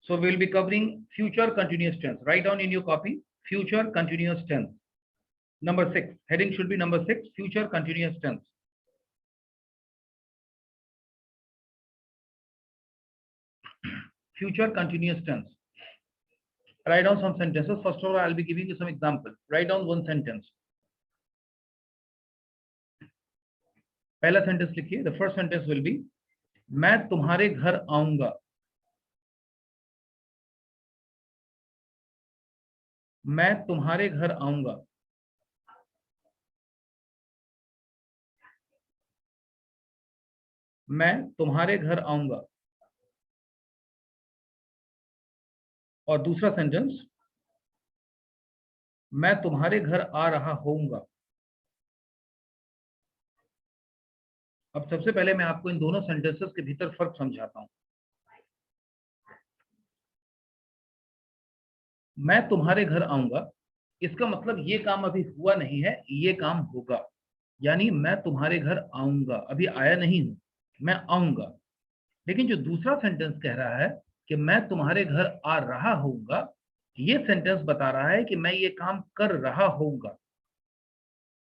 So we will be covering future continuous tense. Write down in your copy future continuous tense. Number 6. Heading should be number 6. Future continuous tense. Future continuous tense. Write down some sentences. First of all, I'll be giving you some example. Write down one sentence. पहला sentence लिखिए. The first sentence will be मैं तुम्हारे घर आऊंगा. मैं तुम्हारे घर आऊंगा. मैं तुम्हारे घर आऊंगा. और दूसरा सेंटेंस मैं तुम्हारे घर आ रहा होऊंगा. अब सबसे पहले मैं आपको इन दोनों सेंटेंसेस के भीतर फर्क समझाता हूं. मैं तुम्हारे घर आऊंगा, इसका मतलब ये काम अभी हुआ नहीं है, ये काम होगा. यानी मैं तुम्हारे घर आऊंगा, अभी आया नहीं हूं, मैं आऊंगा. लेकिन जो दूसरा सेंटेंस कह रहा है कि मैं तुम्हारे घर आ रहा होऊंगा, ये सेंटेंस बता रहा है कि मैं ये काम कर रहा होऊंगा.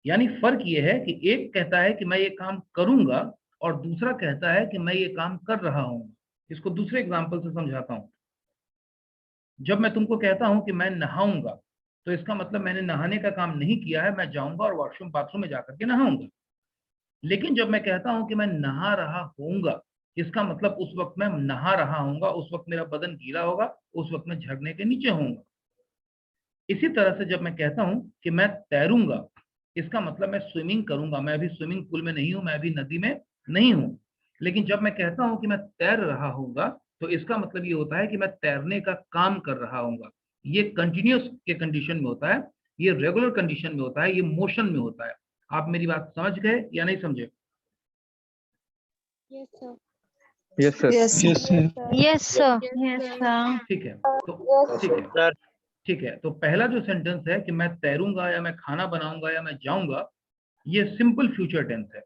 यानी फर्क ये है कि एक कहता है कि मैं ये काम करूंगा और दूसरा कहता है कि मैं ये काम कर रहा हूं. इसको दूसरे एग्जांपल से समझाता हूं. जब मैं तुमको कहता हूं कि मैं नहाऊंगा, तो इसका मतलब मैंने नहाने का काम नहीं किया है, मैं जाऊंगा और वॉशरूम बाथरूम में जाकर के नहाऊंगा. लेकिन जब मैं कहता हूं कि मैं नहा रहा होऊंगा, इसका मतलब उस वक्त मैं नहा रहा होऊंगा, उस वक्त मेरा बदन गीला होगा, उस वक्त मैं झरने के नीचे होऊंगा. इसी तरह से जब मैं कहता हूं कि मैं तैरूंगा, इसका मतलब मैं स्विमिंग करूंगा. मैं अभी स्विमिंग पूल में नहीं हूं, मैं अभी नदी में नहीं हूं. लेकिन जब मैं कहता हूं कि मैं तैर रहा होऊंगा, तो इसका मतलब ये होता है कि मैं तैरने का काम कर रहा होऊंगा. ये कंटिन्यूअस के कंडीशन में होता है, ये रेगुलर कंडीशन में होता है, ये मोशन में होता है. आप मेरी बात समझ गए या नहीं समझे? Yes, sir. Yes, sir. Yes. Yes, sir. Yes, sir. Yes, sir. ठीक है. तो ठीक है, ठीक है. तो पहला जो सेंटेंस है कि मैं तैरूंगा या मैं खाना बनाऊंगा या मैं जाऊंगा, ये सिंपल फ्यूचर टेंस है.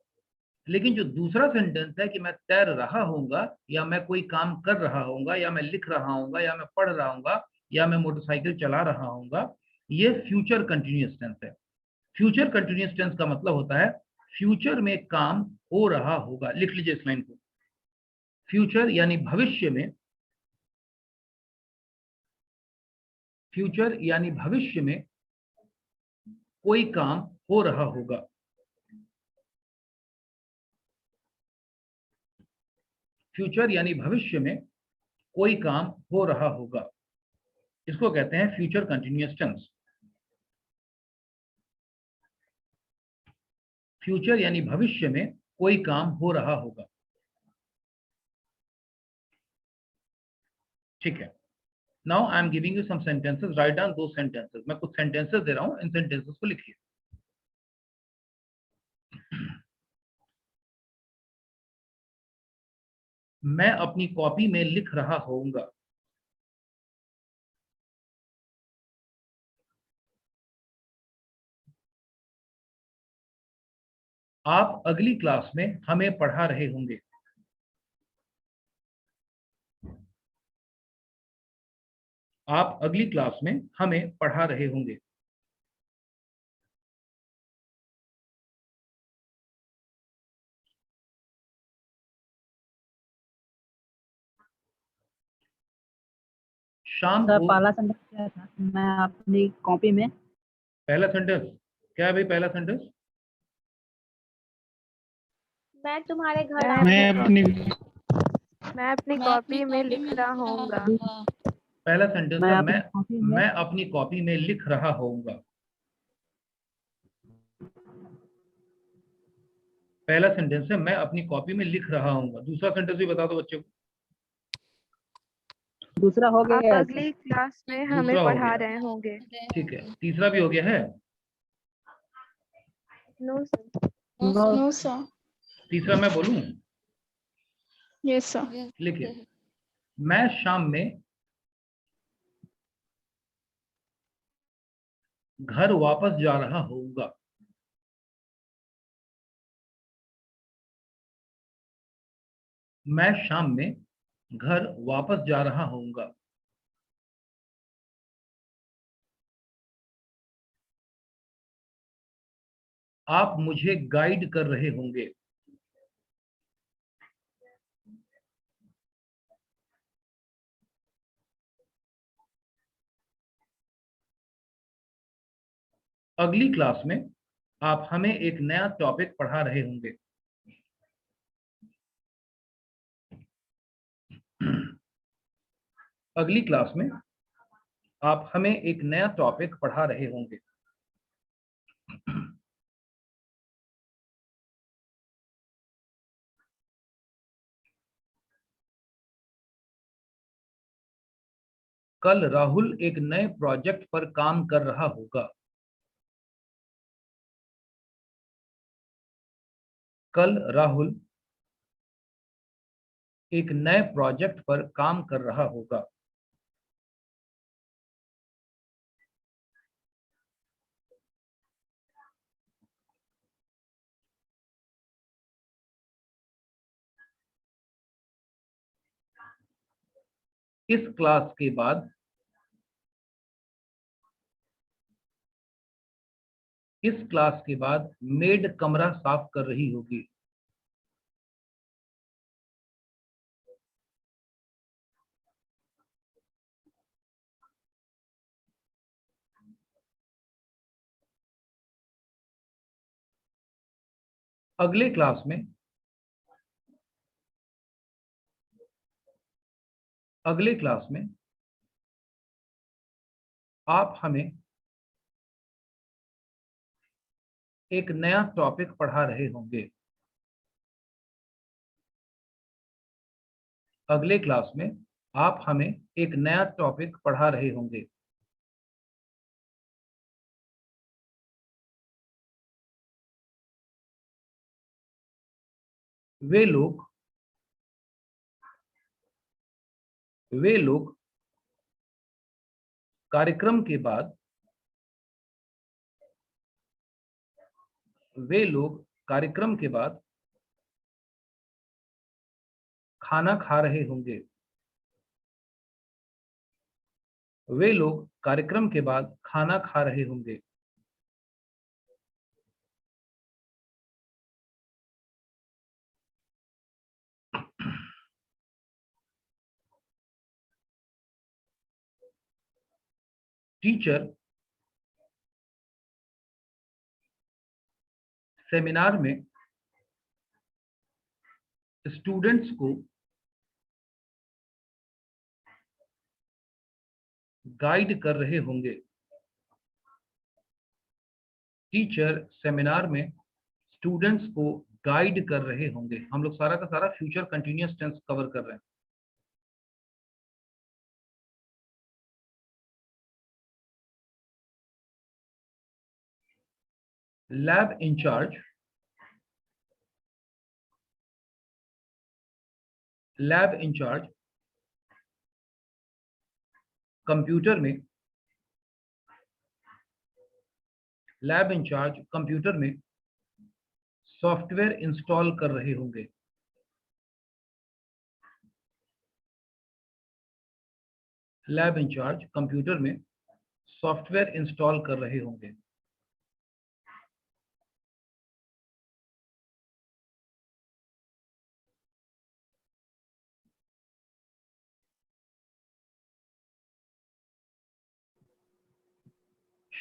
लेकिन जो दूसरा सेंटेंस है कि मैं तैर रहा होऊंगा या मैं कोई काम कर रहा होऊंगा या मैं लिख रहा होऊंगा या मैं पढ़ रहा होऊंगा या मैं मोटरसाइकिल चला रहा होऊंगा, ये फ्यूचर कंटिन्यूअस टेंस है. फ्यूचर कंटिन्यूअस टेंस का मतलब होता है फ्यूचर में काम हो रहा होगा. लिख लीजिए इस लाइन को. फ्यूचर यानी भविष्य में, फ्यूचर यानी भविष्य में कोई काम हो रहा होगा. फ्यूचर यानी भविष्य में कोई काम हो रहा होगा. इसको कहते हैं फ्यूचर कंटिन्यूअस टेंस. फ्यूचर यानी भविष्य में कोई काम हो रहा होगा. ठीक है. Now I am giving you some sentences. Write down दो सेंटेंसेस. मैं कुछ सेंटेंसेस दे रहा हूं, इन सेंटेंसेस को लिखिए. मैं अपनी कॉपी में लिख रहा होऊंगा. आप अगली क्लास में हमें पढ़ा रहे होंगे. आप अगली क्लास में हमें पढ़ा रहे होंगे. शाम सर को. पहला सेंटेंस क्या था? मैं अपनी कॉपी में. पहला सेंटेंस क्या है भाई? पहला सेंटेंस मैं तुम्हारे घर मैं अपनी कॉपी में लिख रहा होऊंगा. पहला सेंटेंस मैं है अपनी कॉपी में. मैं अपनी कॉपी में लिख रहा होऊंगा. पहला सेंटेंस है मैं अपनी कॉपी में लिख रहा होऊंगा. दूसरा सेंटेंस भी बता दो बच्चों को. दूसरा हो आप गया. अगली क्लास में हमें दूसरा हो पढ़ा गया. रहे होंगे. ठीक है. तीसरा भी हो गया है. No sir. No, sir. तीसरा मैं बोलूं? Yes, sir. लिखिए. मैं शाम में घर वापस जा रहा होऊंगा. मैं शाम में घर वापस जा रहा होऊंगा. आप मुझे गाइड कर रहे होंगे। अगली क्लास में आप हमें एक नया टॉपिक पढ़ा रहे होंगे। अगली क्लास में आप हमें एक नया टॉपिक पढ़ा रहे होंगे। कल राहुल एक नए प्रोजेक्ट पर काम कर रहा होगा। कल राहुल एक नए प्रोजेक्ट पर काम कर रहा होगा। इस क्लास के बाद मेड कमरा साफ कर रही होगी। अगले क्लास में आप हमें एक नया टॉपिक पढ़ा रहे होंगे। अगले क्लास में आप हमें एक नया टॉपिक पढ़ा रहे होंगे। वे लोग कार्यक्रम के बाद खाना खा रहे होंगे। वे लोग कार्यक्रम के बाद खाना खा रहे होंगे। टीचर सेमिनार में स्टूडेंट्स को गाइड कर रहे होंगे। टीचर सेमिनार में स्टूडेंट्स को गाइड कर रहे होंगे। हम लोग सारा का सारा फ्यूचर कंटिन्यूअस टेंस कवर कर रहे हैं। लैब इंचार्ज कंप्यूटर में सॉफ्टवेयर इंस्टॉल कर रहे होंगे। लैब इंचार्ज कंप्यूटर में सॉफ्टवेयर इंस्टॉल कर रहे होंगे।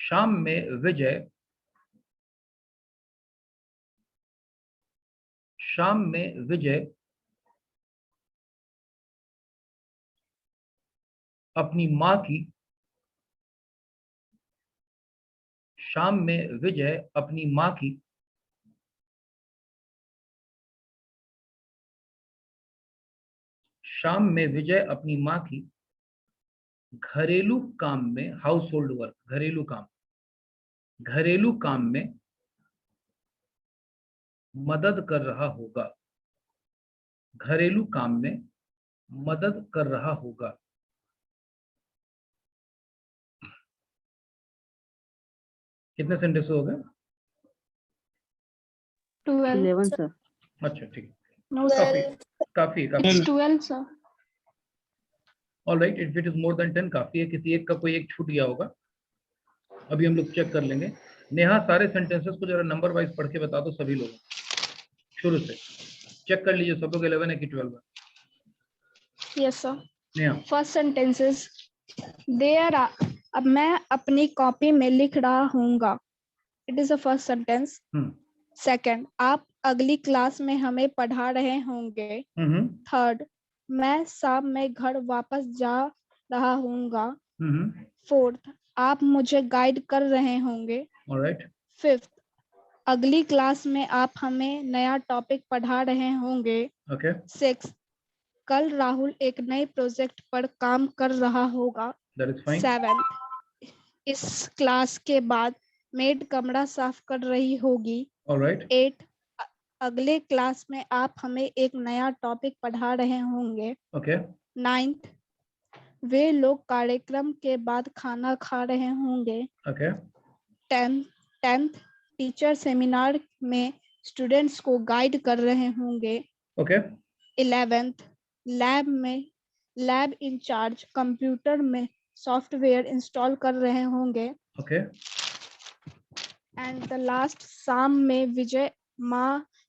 शाम में विजय अपनी माँ की घरेलू काम में हाउसहोल्ड वर्क घरेलू काम में मदद कर रहा होगा। घरेलू काम में मदद कर रहा होगा। कितने सेंटेंस हो गए? 12 11 सर। अच्छा ठीक है, no sir काफी it's 12 sir alright. If it is more than 10 काफी है। किसी एक का कोई एक छूट गया होगा, अभी हम लोग चेक कर लेंगे। नेहा सारे सेंटेंसेस को जरा नंबर वाइज पढ़ के बता दो सभी लोग, शुरू से चेक कर लीजिए सब लोग 11 है कि 12 है। Yes sir. Neha first sentences there are, अब मैं अपनी कॉपी में लिख रहा हूँगा, it is the first sentence. Second, आप अगली क्लास में हमें पढ़ा रहे होंगे। थर्ड, मैं शाम में घर वापस जा रहा हूँगा। फोर्थ, आप मुझे गाइड कर रहे होंगे। ऑलराइट। फिफ्थ, अगली क्लास में आप हमें नया टॉपिक पढ़ा रहे होंगे। ओके। सिक्स, कल राहुल एक नए प्रोजेक्ट पर काम कर रहा होगा। That is fine. सेवेंथ, इस क्लास के बाद मेड कमरा साफ कर रही होगी। ऑलराइट। 8, अगले क्लास में आप हमें एक नया टॉपिक पढ़ा रहे होंगे। ओके। 9th, वे लोग कार्यक्रम के बाद खाना खा रहे होंगे। ओके। 10th, टीचर सेमिनार में स्टूडेंट्स को गाइड कर रहे होंगे। Okay. 11th, lab in charge computer में सॉफ्टवेयर इंस्टॉल कर रहे होंगे। ओके। एंड द लास्ट, शाम में विजय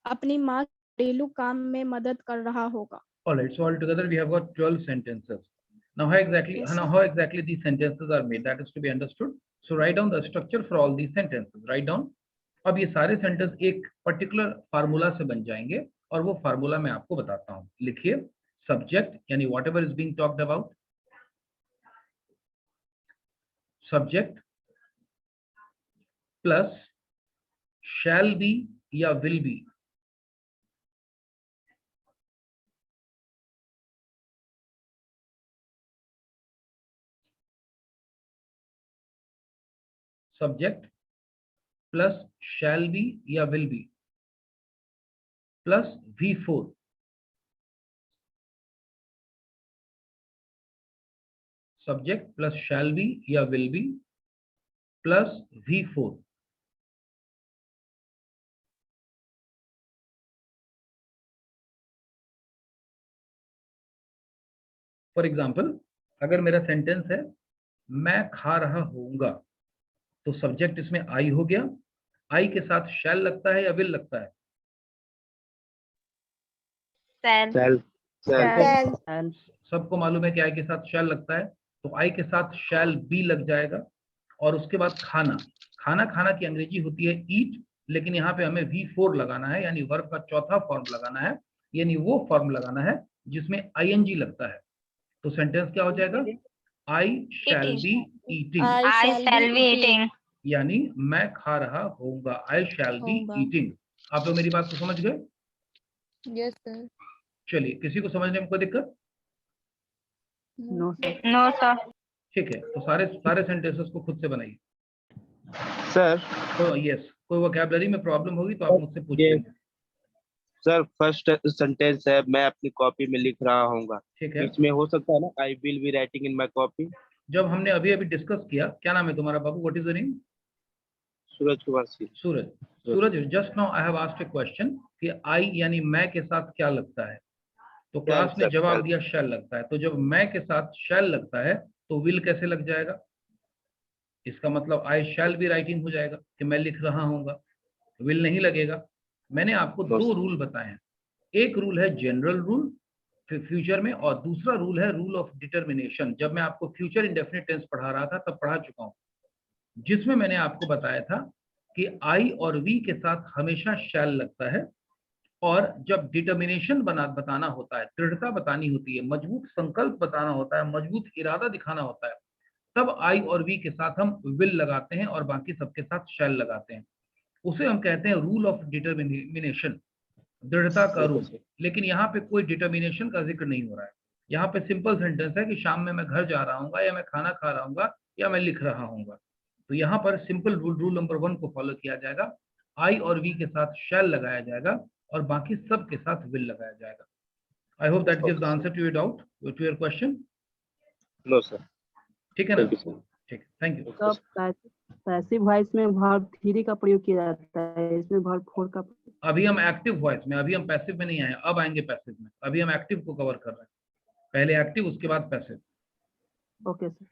अपनी माँ घरेलू काम में मदद कर रहा होगा। Alright, so altogether we have got 12 sentences. Now how exactly these sentences are made, that is to be understood. So write down the structure for all these sentences. Write down. अब ये सारे सेंटेंस एक particular formula से बन जाएंगे और वो formula मैं आपको बताता हूँ। लिखिए, सब्जेक्ट यानी whatever is being talked about, subject plus shall be या will be, subject plus shall be या will be plus V4, subject plus shall be या will be plus V4। For example, अगर मेरा sentence है मैं खा रहा होऊंगा, तो सब्जेक्ट इसमें आई हो गया। आई के साथ शैल लगता है या विल लगता है? सबको मालूम है कि आई के साथ शैल लगता है, तो आई के साथ शैल बी लग जाएगा। और उसके बाद खाना, खाना की अंग्रेजी होती है ईट, लेकिन यहाँ पे हमें V4 लगाना है, यानी वर्ब का चौथा फॉर्म लगाना है, यानी वो फॉर्म लगाना है जिसमें ING लगता है। तो सेंटेंस क्या हो जाएगा? I shall be eating, I shall be eating. यानी मैं खा रहा होऊंगा, आई शैल बी ईटिंग। आप लोग मेरी बात को समझ गए? Yes sir. चलिए, किसी को समझने में कोई दिक्कत? No sir. No, sir. ठीक है, तो सारे सेंटेंसेस को खुद से बनाइए। सर तो यस, कोई वोकैबुलरी में प्रॉब्लम होगी तो आप मुझसे पूछ लेंगे। सर फर्स्ट सेंटेंस है मैं अपनी कॉपी में लिख रहा हूँगा, ठीक है, इसमें हो सकता है ना I will be writing in my copy. जब हमने अभी डिस्कस किया, क्या नाम है तुम्हारा बाबू? What is the name? Suraj Kumar Singh. Suraj, just now I have asked a question कि आई यानी मैं के साथ क्या लगता है, तो क्लास ने जवाब दिया शैल लगता है। तो जब मैं के साथ शैल लगता है तो विल कैसे लग जाएगा? इसका मतलब आई शैल बी राइटिंग हो जाएगा कि मैं लिख रहा हूँगा, विल नहीं लगेगा। मैंने आपको दो रूल बताए हैं, एक रूल है जनरल रूल फ्यूचर में, और दूसरा रूल है रूल ऑफ डिटर्मिनेशन। जब मैं आपको फ्यूचर इंडेफिनिट टेंस पढ़ा रहा था तब पढ़ा चुका हूँ, जिसमें मैंने आपको बताया था कि आई और वी के साथ हमेशा शैल लगता है, और जब डिटर्मिनेशन बताना होता है, दृढ़ता बतानी होती है, मजबूत संकल्प बताना होता है, मजबूत इरादा दिखाना होता है, तब आई और वी के साथ हम विल लगाते हैं और बाकी सबके साथ शैल लगाते हैं। उसे हम कहते हैं रूल ऑफ डिटर्मिनेशन, दृढ़ता का रूल। लेकिन यहाँ पे कोई डिटर्मिनेशन का जिक्र नहीं हो रहा है, यहाँ पे सिंपल सेंटेंस है कि शाम में मैं घर जा रहा हूँ, या मैं खाना खा रहा हूँ, या मैं लिख रहा हूँ। तो यहाँ पर सिंपल रूल नंबर 1 को फॉलो किया जाएगा, आई और वी के साथ शैल लगाया जाएगा और बाकी सब के साथ विल लगाया जाएगा। I hope that gives the answer to your doubt, to your question. No sir. ठीक है ना? ठीक, थैंक यू। तो पैसिव वॉइस में वर्ब 3 का प्रयोग किया जाता है, इसमें वर्ब 4 का। अभी हम एक्टिव वॉइस में, अभी हम पैसिव में नहीं आए, अब आएंगे पैसिव में। अभी हम एक्टिव को कवर कर रहे हैं, पहले एक्टिव उसके बाद पैसिव। Okay sir.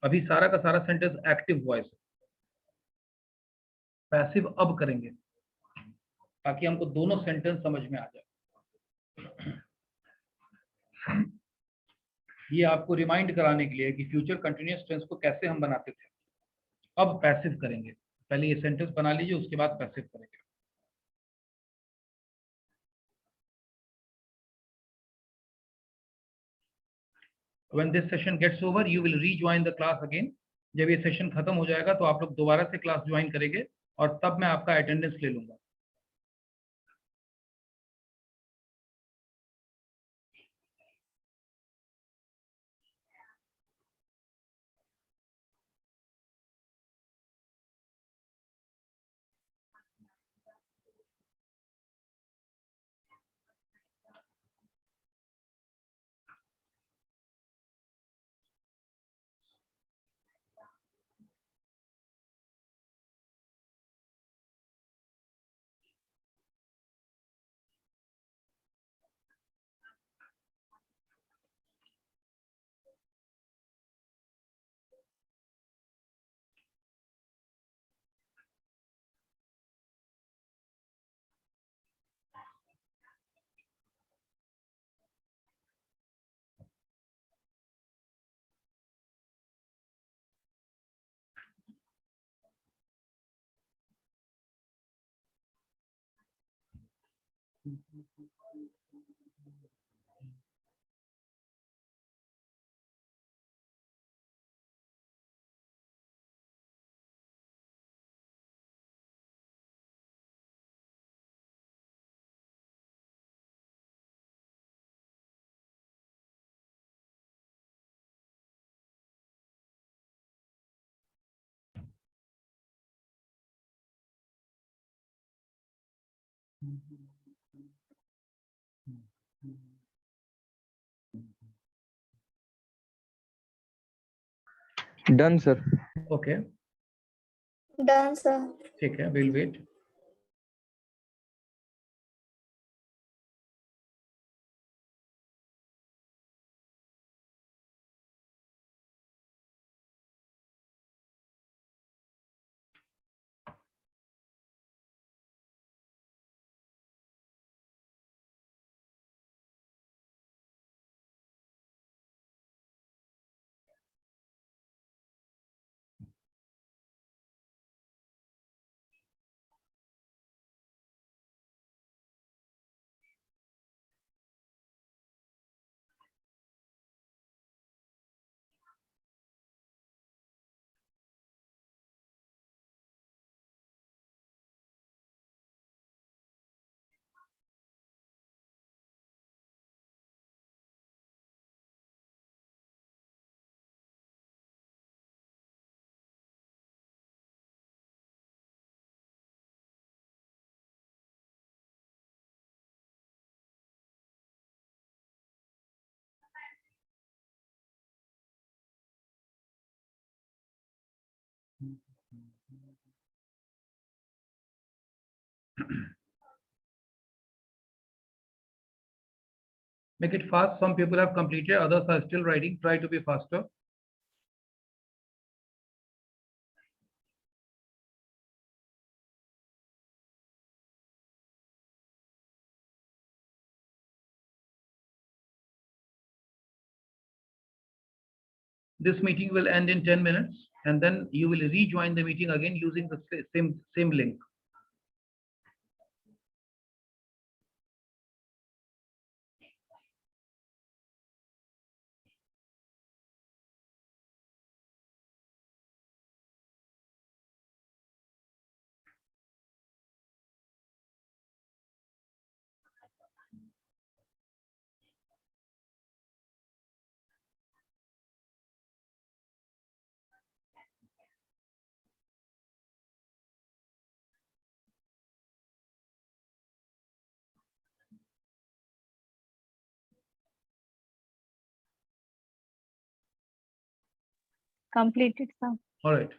अभी सारा का सारा सेंटेंस एक्टिव वॉइस है। पैसिव अब करेंगे ताकि हमको दोनों सेंटेंस समझ में आ जाए। ये आपको रिमाइंड कराने के लिए कि फ्यूचर कंटिन्यूअस टेंस को कैसे हम बनाते थे। अब पैसिव करेंगे, पहले ये सेंटेंस बना लीजिए, उसके बाद पैसिव करेंगे। When this session gets over, you will rejoin the class again. जब ये सेशन खत्म हो जाएगा तो आप लोग दोबारा से क्लास ज्वाइन करेंगे और तब मैं आपका अटेंडेंस ले लूंगा। Done sir. Okay, done sir. ठीक है, will wait. Make it fast. Some people have completed, others are still writing. Try to be faster. This meeting will end in 10 minutes and then you will rejoin the meeting again using the same link. Completed, sir. All right.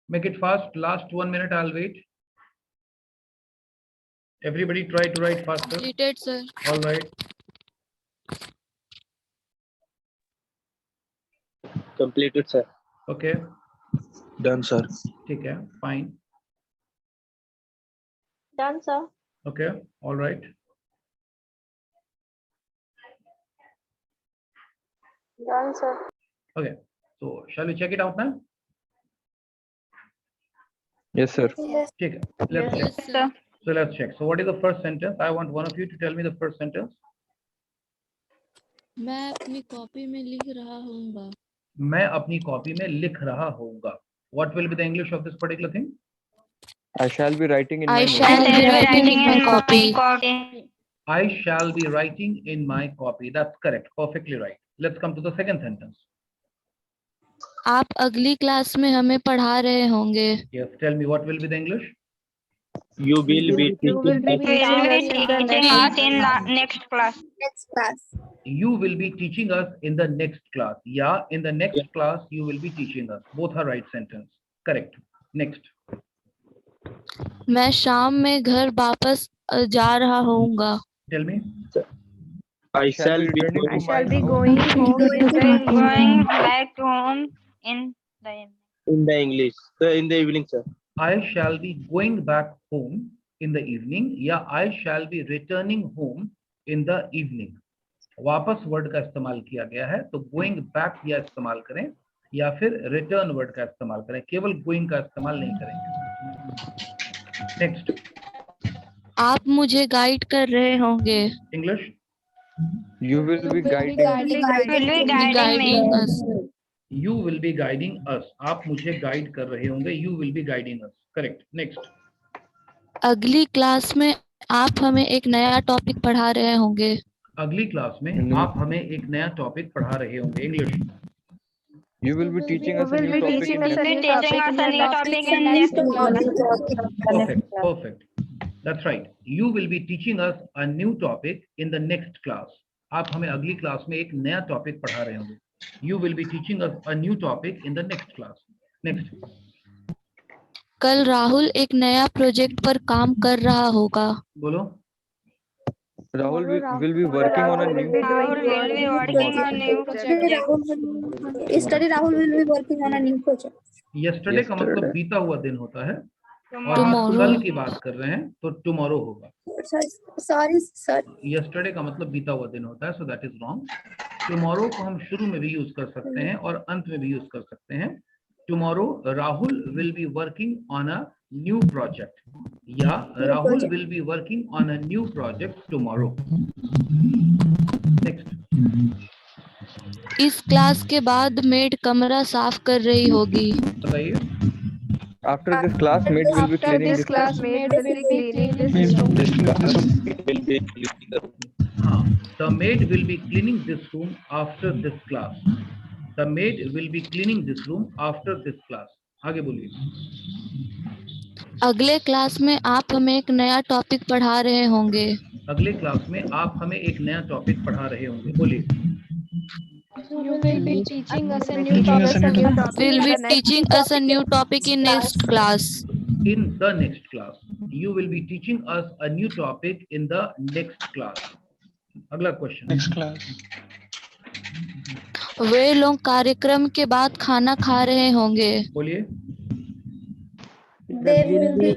Make it fast. Last 1 minute, I'll wait. Everybody try to write faster. Completed, sir. All right. Completed, sir. Okay. Done, sir. ठीक है. Fine. Done, sir. Okay. All right. Done, sir. Okay. So shall we check it out now? Yes, sir. Yes. ठीक है. Let's check. Yes, sir. So let's check. So what is the first sentence? I want one of you to tell me the first sentence. मैं अपनी copy में लिख रहा हूँगा. मैं अपनी copy में लिख रहा होऊंगा. What will be the English of this particular thing? I shall be writing in my I notes. shall be writing in my copy. I shall be writing in my copy. That's correct. Perfectly right. Let's come to the second sentence. आप अगली class में हमें पढ़ा रहे होंगे. Yes. Tell me what will be the English? You will be You will be teaching us teaching us in the next class. Next class. You will be teaching us in the next class. Yeah, in the next class you will be teaching us. Both are right sentence. Correct. Next. मैं शाम में घर वापस जा रहा होऊंगा. Tell me. I shall be returning I to shall my be house. going home in the Going evening. back home in the in the English. In the evening, sir. I shall be going back home in the evening. या I shall be returning home in the evening. वापस word का इस्तेमाल किया गया है, तो going back या इस्तेमाल करें या फिर return वर्ड का इस्तेमाल करें. केवल going का इस्तेमाल नहीं करेंगे. Next. आप मुझे गाइड कर रहे होंगे. English. You will be guiding. will be guiding me. us. You will be guiding us. आप मुझे गाइड कर रहे होंगे. You will be guiding us. Correct. Next. अगली क्लास में आप हमें एक नया टॉपिक पढ़ा रहे होंगे. अगली क्लास में आप हमें एक नया टॉपिक पढ़ा रहे होंगे. English. You will be teaching us a will new be topic teaching in us a next new topic in the next class. Perfect. Perfect. That's right. You will be teaching us a new topic in the next class. आप हमें अगली class में एक नया topic पढ़ा रहे होंगे. You will be teaching us a new topic in the next class. Next. कल राहुल एक नया प्रोजेक्ट पर काम कर रहा होगा. बोलो. Rahul will be working on a new. Rahul will be working on new Rahul will be working on a new project. Yesterday का मतलब Yesterday. बीता हुआ दिन होता है और Tomorrow. कल की बात कर रहे हैं तो tomorrow होगा. Sorry, sir. Yesterday का मतलब बीता हुआ दिन होता है, so that is wrong. Tomorrow को हम शुरू में भी यूज कर सकते हैं और अंत में भी यूज कर सकते हैं. Tomorrow Rahul will be working on a new project. या Rahul will be working on a new project tomorrow. Next. इस क्लास के बाद मेड कमरा साफ कर रही होगी. बताइए. After this class, maid will be After cleaning this this class, maid will be cleaning this room. this class. Will be cleaning the room. हाँ. The maid will be cleaning this room after this class. The maid will be cleaning this room after this class. आगे बोलिए. अगले class में आप हमें एक नया topic पढ़ा रहे होंगे. अगले क्लास में आप हमें एक नया टॉपिक पढ़ा रहे होंगे. बोलिए. You will be teaching us a new topic. Will be teaching us a new topic in next class. In the next class. You will be teaching us a new topic in the next class. अगला question. next class. वे लोग कार्यक्रम के बाद खाना खा रहे होंगे. बोलिए. They will be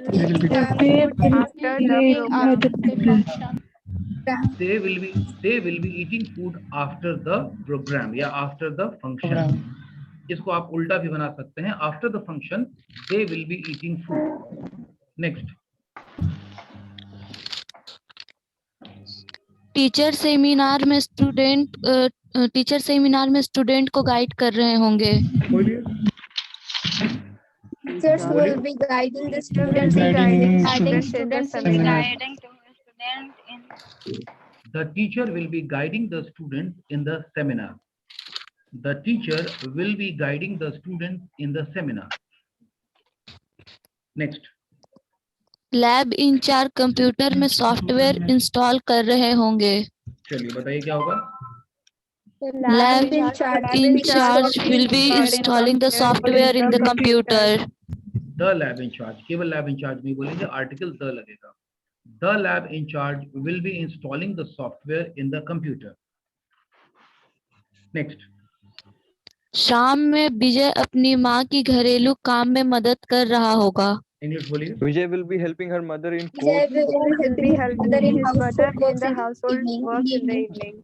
They will be eating food after the program या after the function. इसको आप उल्टा भी बना सकते हैं. After the function, they will be eating food. Next. Teacher seminar में स्टूडेंट को गाइड कर रहे होंगे. बोलिए. teachers will be guiding the students Guiding in the seminar. guiding to the student in The teacher will be guiding the student in the seminar. The teacher will be guiding the student in the seminar. Next. Lab in charge computer में software install कर रहे होंगे. चलिए बताइए क्या होगा. Lab in charge will be installing the software in the computer. The lab in charge, केवल lab in charge नहीं बोलेंगे, आर्टिकल द लगेगा। The lab in charge will be installing the software in the computer. Next, शाम में विजय अपनी माँ की घरेलू काम में मदद कर रहा होगा। इंग्लिश बोलिए। Vijay will be helping her mother in Vijay chores. will be helping mother in his mother household in works the in household evening. work in the evening. evening.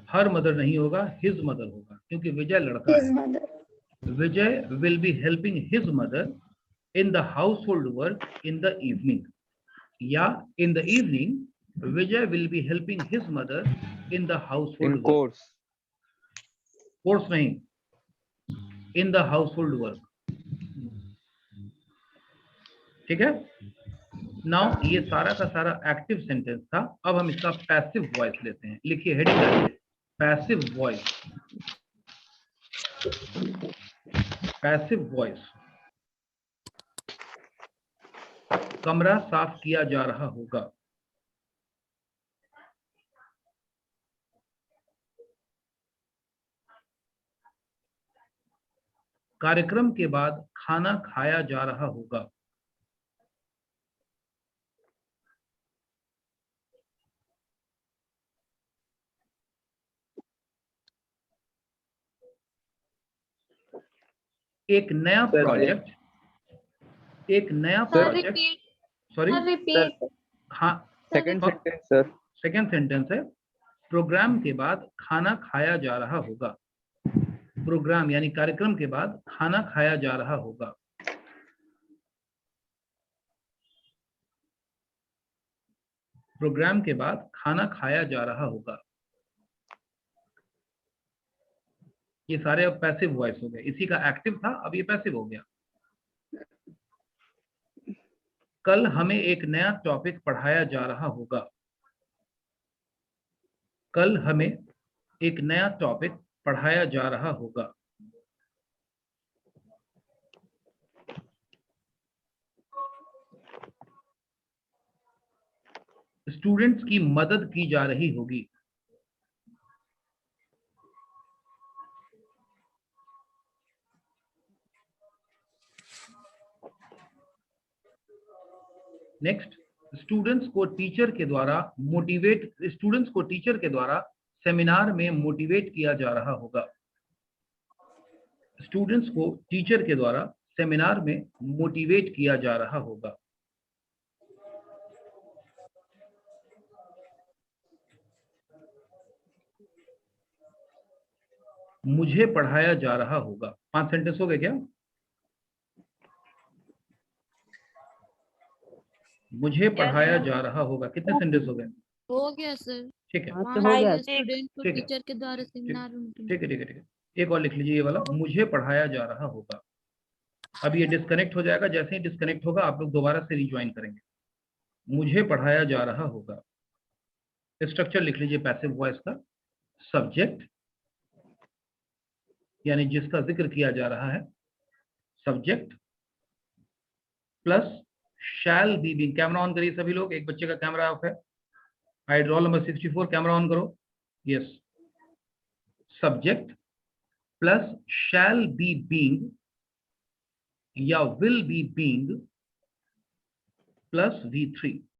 Her mother नहीं होगा, his mother होगा, क्योंकि विजय लड़का His है। mother. Vijay will be helping his mother in the household work in the evening, या in the evening Vijay will be helping his mother in the household In work. course. Course नहीं, in the household work। ठीक है। Now ये सारा का सारा active sentence था। अब हम इसका पैसिव वॉइस लेते हैं। लिखिए हेडिंग डालिए, पैसिव वॉइस। Passive voice. कमरा साफ किया जा रहा होगा। कार्यक्रम के बाद खाना खाया जा रहा होगा। एक नया प्रोजेक्ट, एक नया प्रोजेक्ट, सॉरी हाँ, Second sentence, sir. Second sentence है, प्रोग्राम के बाद खाना खाया जा रहा होगा। प्रोग्राम यानी कार्यक्रम के बाद खाना खाया जा रहा होगा। प्रोग्राम के बाद खाना खाया जा रहा होगा। ये सारे अब पैसिव वॉइस हो गए। इसी का एक्टिव था, अब ये पैसिव हो गया। कल हमें एक नया टॉपिक पढ़ाया जा रहा होगा। कल हमें एक नया टॉपिक पढ़ाया जा रहा होगा। स्टूडेंट्स की मदद की जा रही होगी। नेक्स्ट, स्टूडेंट्स को टीचर के द्वारा सेमिनार में मोटिवेट किया जा रहा होगा। स्टूडेंट्स को टीचर के द्वारा सेमिनार में मोटिवेट किया जा रहा होगा। मुझे पढ़ाया जा रहा होगा। 5 सेंटेंस हो गए क्या? मुझे पढ़ाया जा रहा होगा। कितने सेंटेंस हो गए? हो गया सर। ठीक है, हाँ, तो हो गया। स्टूडेंट को ठीक है। टीचर के द्वारा सेमिनार में ठीक है, ठीक है, ठीक है। एक और लिख लीजिए ये वाला, मुझे पढ़ाया जा रहा होगा। अब ये डिस्कनेक्ट हो जाएगा। जैसे ही डिस्कनेक्ट होगा आप लोग दोबारा से रिज्वाइन करेंगे। मुझे पढ़ाया जा रहा होगा। स्ट्रक्चर लिख लीजिए पैसिव वॉइस का। सब्जेक्ट यानी जिसका जिक्र किया जा रहा है, subject plus shall be being. Camera on करिए सभी लोग। एक बच्चे का कैमरा ऑफ है। Hide roll number 64, camera on करो। Yes. Subject plus shall be being या will be being plus V3।